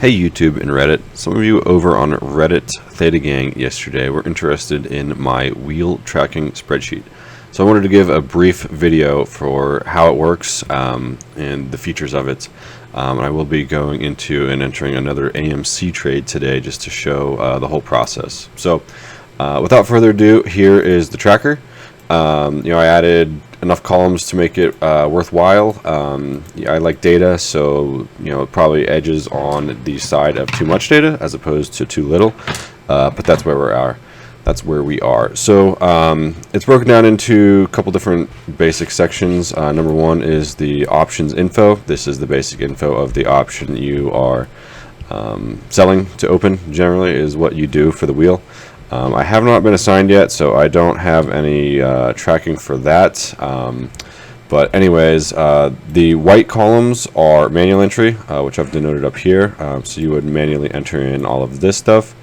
Hey YouTube and Reddit. Some of you over on Reddit ThetaGang yesterday were interested in my wheel tracking spreadsheet. So I wanted to give a brief video for how it works and the features of it. And I will be going into and entering another AMC trade today just to show the whole process. So without further ado, here is the tracker. I added enough columns to make it worthwhile. I like data, so it probably edges on the side of too much data as opposed to too little. But that's where we are. That's where we are. So it's broken down into a couple different basic sections. Number one is the options info. This is the basic info of the option you are selling to open. Generally, is what you do for the wheel. I have not been assigned yet, so I don't have any tracking for that. But anyways, the white columns are manual entry, which I've denoted up here. So you would manually enter in all of this stuff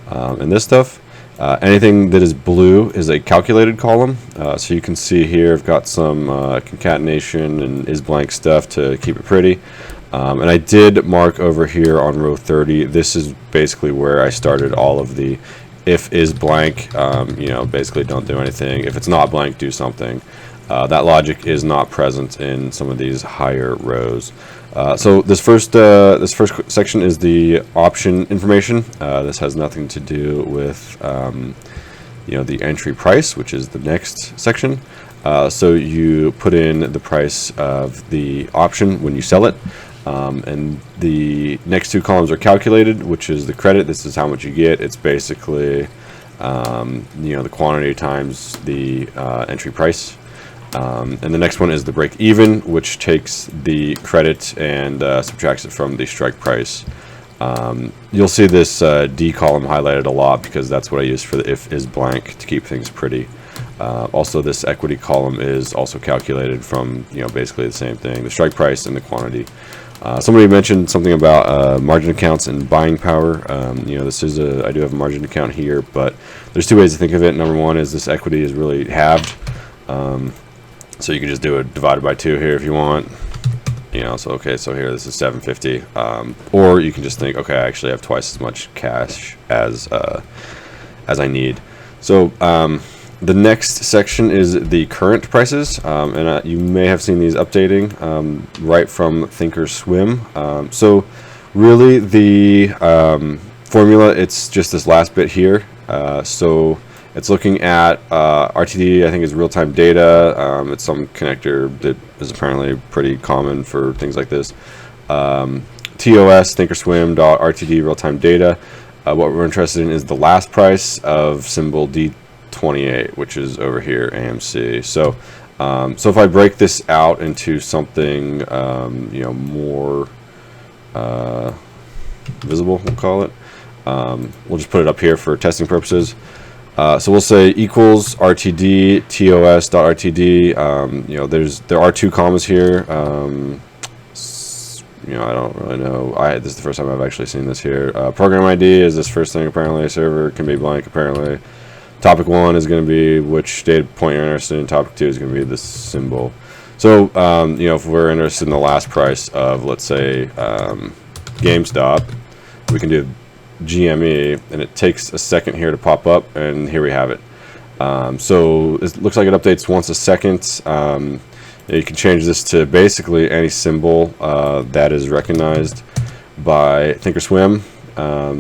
and this stuff. Anything that is blue is a calculated column. So you can see here I've got some concatenation and is blank stuff to keep it pretty. And I did mark over here on row 30. This is basically where I started all of the if is blank, basically don't do anything. If it's not blank, do something. That logic is not present in some of these higher rows. So this first section is the option information. This has nothing to do with the entry price, which is the next section. So you put in the price of the option when you sell it. And the next two columns are calculated, which is the credit. This is how much you get. It's basically the quantity times the entry price. And the next one is the break even, which takes the credit and subtracts it from the strike price. You'll see this D column highlighted a lot because that's what I use for the if is blank to keep things pretty. Also, this equity column is also calculated from basically the same thing, the strike price and the quantity. Somebody mentioned something about margin accounts and buying power. This is I do have a margin account here, but there's two ways to think of it. Number one is this equity is really halved, so you can just do it divided by 2 here if you want. So here this is 750, or you can just think, okay, I actually have twice as much cash as I need. So the next section is the current prices, and you may have seen these updating right from ThinkOrSwim. So really the formula, it's just this last bit here. So it's looking at RTD, I think is real-time data. It's some connector that is apparently pretty common for things like this. TOS, ThinkOrSwim.RTD real-time data. What we're interested in is the last price of symbol D28, which is over here, AMC. So if I break this out into something more visible, we'll call it. We'll just put it up here for testing purposes. So we'll say equals RTD TOS.RTD. There are 2 commas here. I don't really know. This is the first time I've actually seen this here. Program ID is this first thing apparently. Server can be blank apparently. Topic 1 is going to be which data point you're interested in. Topic 2 is going to be the symbol. So, if we're interested in the last price of, let's say, GameStop, we can do GME, and it takes a second here to pop up, and here we have it. So it looks like it updates once a second. You can change this to basically any symbol that is recognized by ThinkOrSwim.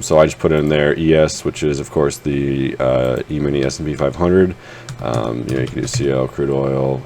So I just put in there ES, which is of course the E-mini S&P 500. You can do CL, crude oil,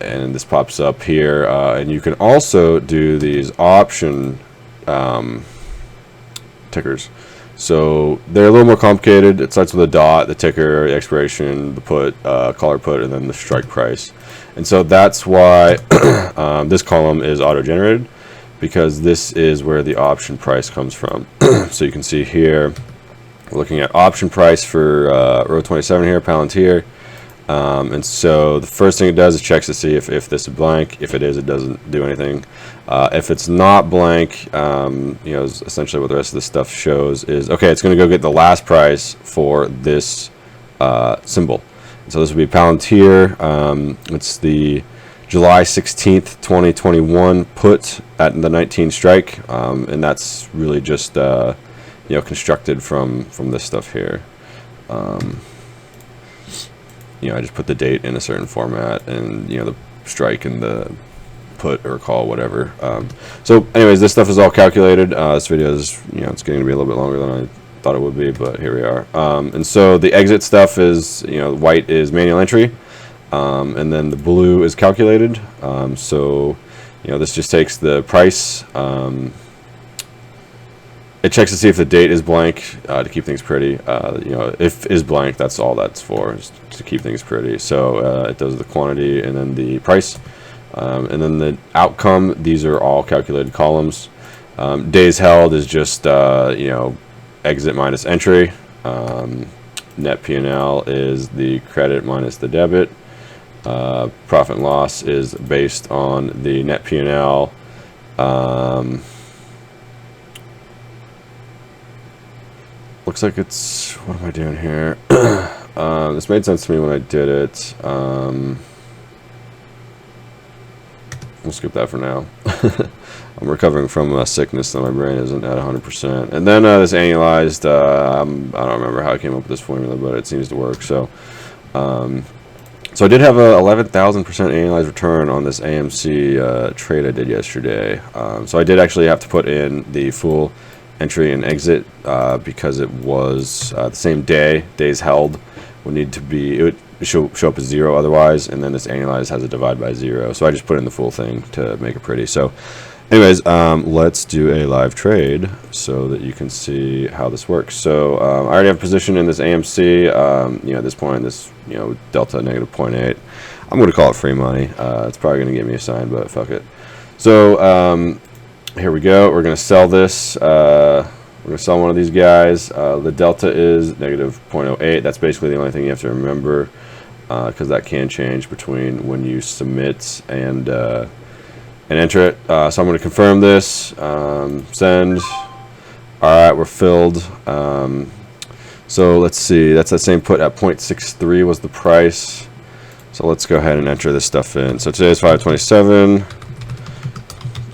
and this pops up here. And you can also do these option tickers. So they're a little more complicated. It starts with a dot, the ticker, the expiration, the put, caller put, and then the strike price. And so that's why this column is auto-generated, because this is where the option price comes from. So you can see here, we're looking at option price for row 27 here, Palantir. And so the first thing it does is checks to see if this is blank. If it is, it doesn't do anything. If it's not blank, essentially what the rest of this stuff shows is, okay, it's going to go get the last price for this symbol. So this would be Palantir. It's the July 16th, 2021 put at the 19 strike, and that's really just constructed from this stuff here. I just put the date in a certain format, and the strike and the put or call, whatever. So anyways, this stuff is all calculated. This video is it's getting to be a little bit longer than I thought it would be, but here we are. And so the exit stuff is white is manual entry, and then the blue is calculated. So this just takes the price. It checks to see if the date is blank to keep things pretty. If is blank, that's all that's for, is to keep things pretty. So it does the quantity and then the price, and then the outcome. These are all calculated columns. Days held is just exit minus entry. Net P&L is the credit minus the debit. Profit and loss is based on the net P&L. Looks like it's, what am I doing here? This made sense to me when I did it. We'll skip that for now. I'm recovering from sickness, so my brain isn't at 100%. And then this annualized, I don't remember how I came up with this formula, but it seems to work. So I did have a 11,000% annualized return on this AMC trade I did yesterday. So I did actually have to put in the full entry and exit because it was the same day. Days held would need to be, it would show up as 0 otherwise, and then this annualized has a divide by 0. So I just put in the full thing to make it pretty. So anyways, let's do a live trade so that you can see how this works. So I already have a position in this AMC. At this point, this delta negative 0.8. I'm going to call it free money. It's probably going to give me a sign, but fuck it. So here we go. We're going to sell this. We're going to sell one of these guys. The delta is negative 0.08. That's basically the only thing you have to remember, because that can change between when you submit and enter it. So I'm going to confirm this. Send. Alright, we're filled. So let's see. That's that same put at 0.63 was the price. So let's go ahead and enter this stuff in. So today is 527.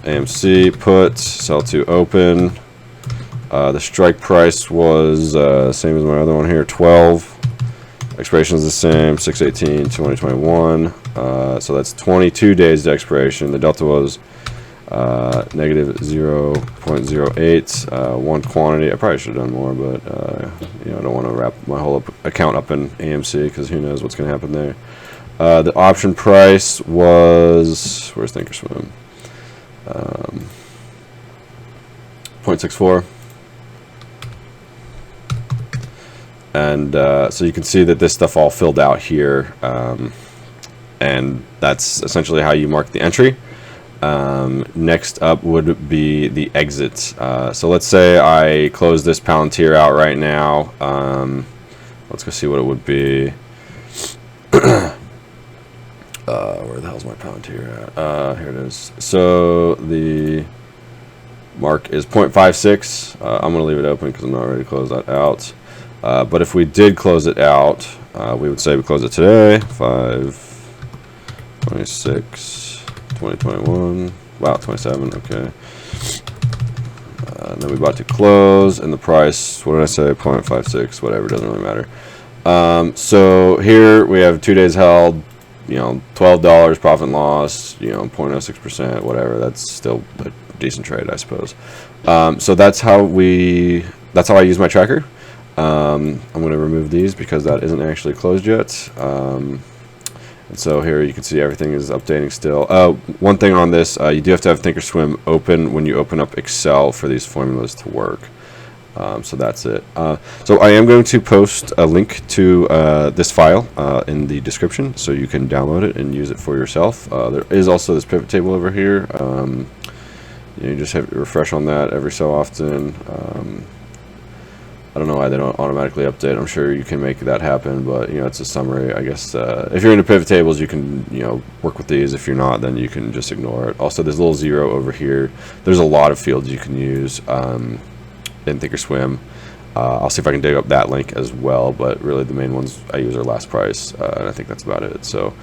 AMC put, sell to open. The strike price was same as my other one here, 12. Expiration is the same, 6/18/2021. So that's 22 days to expiration. The delta was negative 0.08. One quantity. I probably should have done more, but I don't want to wrap my whole account up in AMC because who knows what's going to happen there. The option price was, where's ThinkOrSwim? 0.64. And so you can see that this stuff all filled out here, and that's essentially how you mark the entry. Next up would be the exit. So let's say I close this Palantir out right now. Let's go see what it would be. Where the hell's my Palantir at? Here it is. So the mark is 0.56. I'm going to leave it open because I'm not ready to close that out. But if we did close it out, we would say we close it today, 5/26/2021. Wow, 27. Okay. And then we about to close, and the price, what did I say? 0.56. Whatever, doesn't really matter. So here we have 2 days held. $12 profit and loss. 0.06%. Whatever. That's still a decent trade, I suppose. So that's how I use my tracker. I'm going to remove these because that isn't actually closed yet. And so here you can see everything is updating still. One thing on this, you do have to have ThinkOrSwim open when you open up Excel for these formulas to work. So that's it. So I am going to post a link to this file in the description so you can download it and use it for yourself. There is also this pivot table over here. You just have to refresh on that every so often. I don't know why they don't automatically update. I'm sure you can make that happen, but it's a summary. I guess if you're into pivot tables, you can work with these. If you're not, then you can just ignore it. Also, there's a little 0 over here. There's a lot of fields you can use in ThinkOrSwim. I'll see if I can dig up that link as well, but really the main ones I use are last price, and I think that's about it. So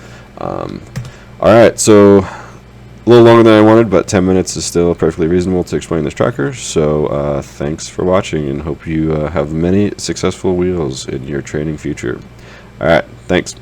Alright, so a little longer than I wanted, but 10 minutes is still perfectly reasonable to explain this tracker. So thanks for watching, and hope you have many successful wheels in your training future. Alright, thanks.